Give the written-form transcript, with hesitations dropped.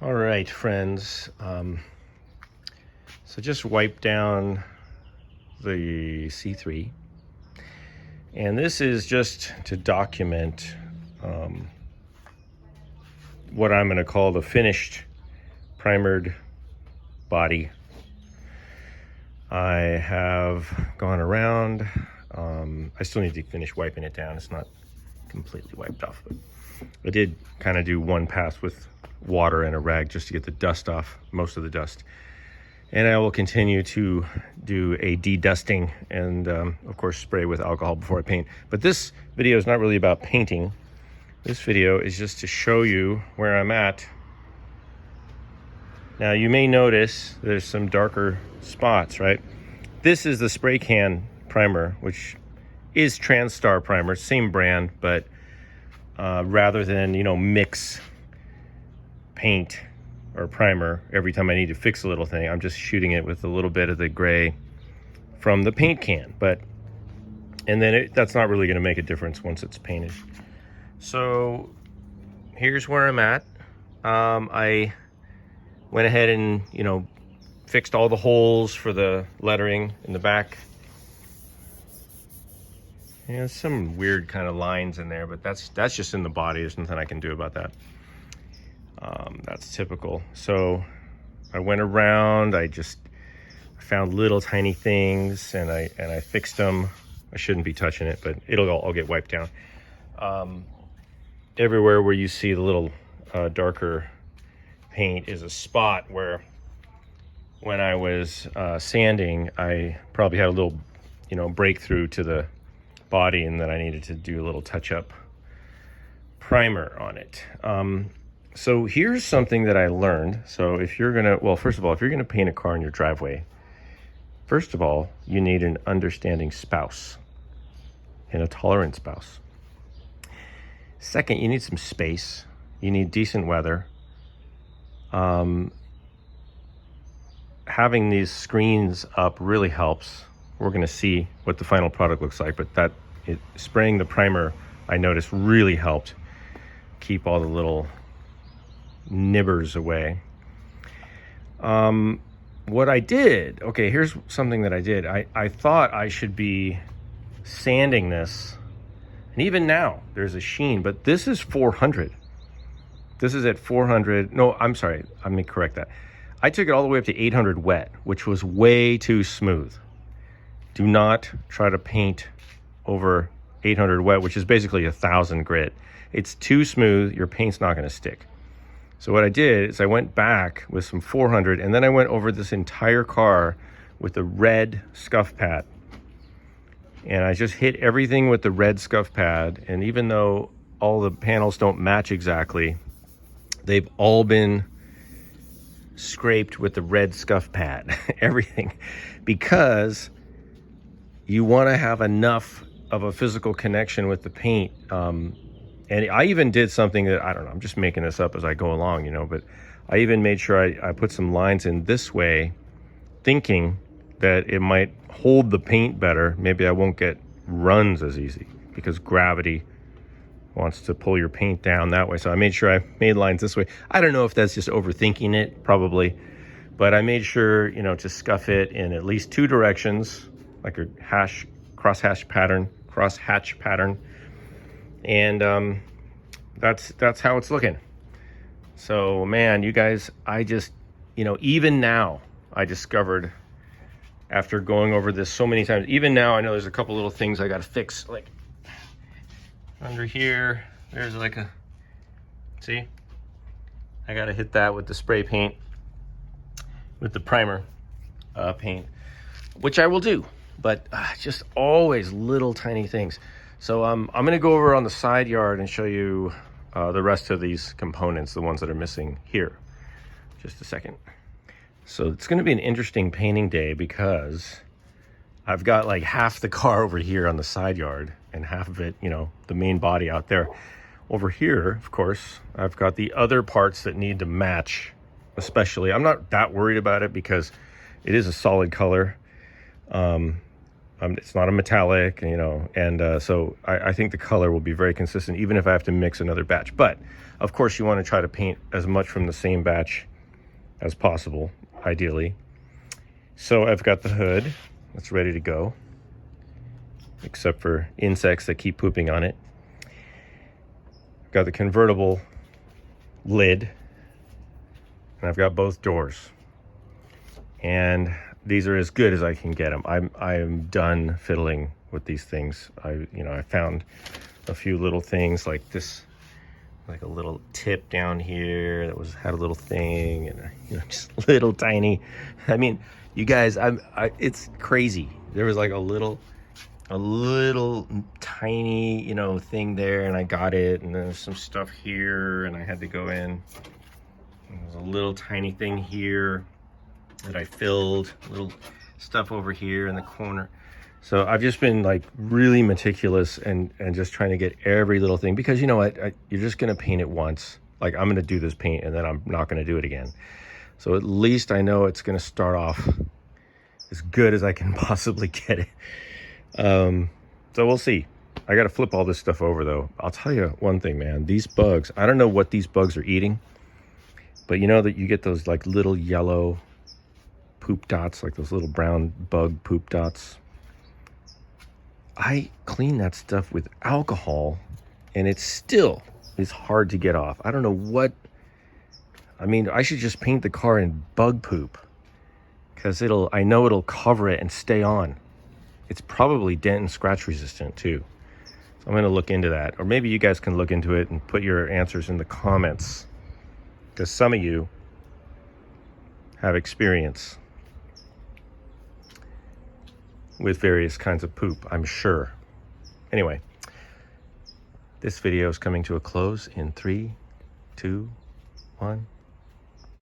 All right, friends. So just wipe down the C3. And this is just to document what I'm going to call the finished primered body. I have gone around. I still need to finish wiping it down. It's not completely wiped off, but I did kind of do one pass with water and a rag just to get the dust off, most of the dust. And I will continue to do a de-dusting and of course spray with alcohol before I paint. But this video is not really about painting. This video is just to show you where I'm at. Now you may notice there's some darker spots, right? This is the spray can primer, which is TransStar primer, same brand, but rather than, mix paint or primer every time I need to fix a little thing, I'm just shooting it with a little bit of the gray from the paint can. And then that's not really going to make a difference once it's painted. So here's where I'm at. I went ahead and fixed all the holes for the lettering in the back. Some weird kind of lines in there, but that's just in the body. There's nothing I can do about that. That's typical. So I went around, I found little tiny things and I fixed them. I shouldn't be touching it, but it'll all get wiped down. Everywhere where you see the little darker paint is a spot where when I was sanding, I probably had a little, breakthrough to the body, and then I needed to do a little touch-up primer on it. So here's something that I learned. So if you're gonna, first of all, if you're gonna paint a car in your driveway, first of all, you need an understanding spouse and a tolerant spouse. Second, you need some space. You need decent weather. Having these screens up really helps. We're gonna see what the final product looks like, but spraying the primer, I noticed, really helped keep all the little nibbers away. What I did, okay, here's something that I did. I thought I should be sanding this, and even now there's a sheen, but this is 400. This is at 400. No, I'm sorry, let me correct that. I took it all the way up to 800 wet, which was way too smooth. Do not try to paint over 800 wet, which is basically 1,000 grit. It's too smooth, your paint's not gonna stick. So what I did is I went back with some 400, and then I went over this entire car with the red scuff pad. And I just hit everything with the red scuff pad, and even though all the panels don't match exactly, they've all been scraped with the red scuff pad, everything, because you wanna have enough of a physical connection with the paint. And I even did something that, I don't know, I'm just making this up as I go along, but I even made sure I put some lines in this way, thinking that it might hold the paint better. Maybe I won't get runs as easy because gravity wants to pull your paint down that way. So I made sure I made lines this way. I don't know if that's just overthinking it, probably, but I made sure, to scuff it in at least two directions, like a cross-hatch pattern. And that's how it's looking. So man, you guys, I just, even now I discovered, after going over this so many times, even now I know there's a couple little things I got to fix. Like under here, there's like see, I got to hit that with the spray paint, with the primer paint, which I will do, but just always little tiny things. So I'm gonna go over on the side yard and show you the rest of these components, the ones that are missing here. Just a second. So it's gonna be an interesting painting day because I've got like half the car over here on the side yard and half of it, the main body out there. Over here, of course, I've got the other parts that need to match, especially. I'm not that worried about it because it is a solid color. It's not a metallic, you know, and so I think the color will be very consistent, even if I have to mix another batch. But of course, you want to try to paint as much from the same batch as possible, ideally. So I've got the hood that's ready to go, except for insects that keep pooping on it. I've got the convertible lid, and I've got both doors. And these are as good as I can get them. I am done fiddling with these things. I found a few little things like this, like a little tip down here that had a little thing, and just little tiny. I mean, you guys, it's crazy. There was like a little tiny, thing there, and I got it. And there's some stuff here, and I had to go in. There's a little tiny thing here that I filled, little stuff over here in the corner. So I've just been like really meticulous and just trying to get every little thing, because you know what, you're just gonna paint it once. Like, I'm gonna do this paint and then I'm not gonna do it again. So at least I know it's gonna start off as good as I can possibly get it. So we'll see. I gotta flip all this stuff over though. I'll tell you one thing, man, these bugs, I don't know what these bugs are eating, but you know that you get those like little yellow poop dots, like those little brown bug poop dots. I clean that stuff with alcohol and it still is hard to get off. I don't know what, I mean, I should just paint the car in bug poop, because I know it'll cover it and stay on. It's probably dent and scratch resistant too. So I'm going to look into that, or maybe you guys can look into it and put your answers in the comments, because some of you have experience with various kinds of poop, I'm sure. Anyway, this video is coming to a close in 3, 2, 1.